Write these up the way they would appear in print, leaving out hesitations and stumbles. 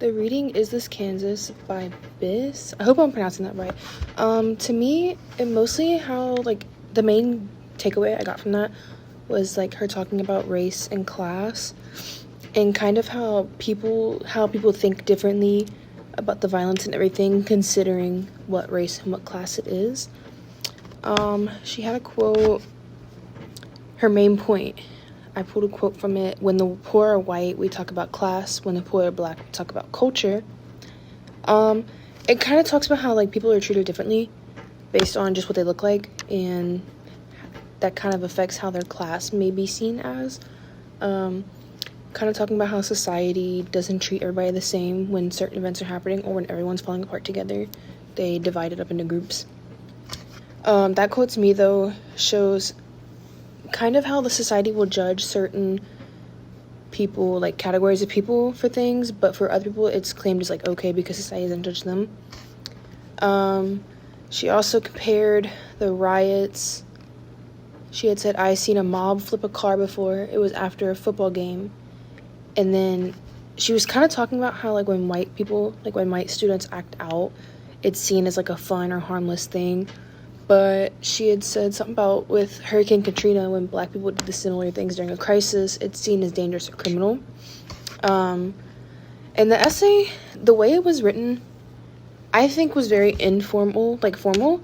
the reading Is This Kansas by Biss. I hope I'm pronouncing that right. To me, it mostly how, like, the main takeaway I got from that was, like, her talking about race and class and kind of how people think differently about the violence and everything, considering what race and what class it is. She had a quote, her main point. I pulled a quote from it. When the poor are white, we talk about class. When the poor are black, we talk about culture. It kind of talks about how, like, people are treated differently based on just what they look like, and that kind of affects how their class may be seen as. Kind of talking about how society doesn't treat everybody the same when certain events are happening or when everyone's falling apart together. They divide it up into groups. That quote to me, though, shows kind of how the society will judge certain people, like categories of people, for things, but for other people it's claimed as like okay because society doesn't judge them. She also compared the riots. She had said, I seen a mob flip a car before. It was after a football game. And then she was kind of talking about how, like, when white people, like when white students act out, it's seen as like a fun or harmless thing. But she had said something about with Hurricane Katrina, when black people did the similar things during a crisis, it's seen as dangerous or criminal. And the essay, the way it was written, I think was very informal, like formal,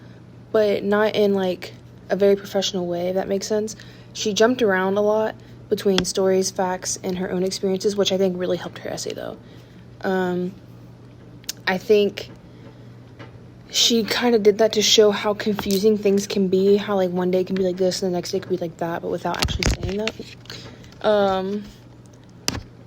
but not in like a very professional way, if that makes sense. She jumped around a lot between stories, facts, and her own experiences, which I think really helped her essay, though. I think she kind of did that to show how confusing things can be, how, like, one day it can be like this and the next day it could be like that, but without actually saying that.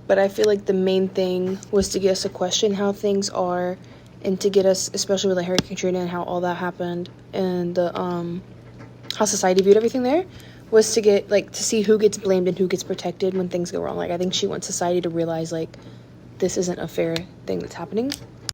But I feel like the main thing was to get us to question how things are, and to get us, especially with like Hurricane Katrina and how all that happened, and the how society viewed everything there, was to get, like, to see who gets blamed and who gets protected when things go wrong. Like, I think she wants society to realize, like, this isn't a fair thing that's happening.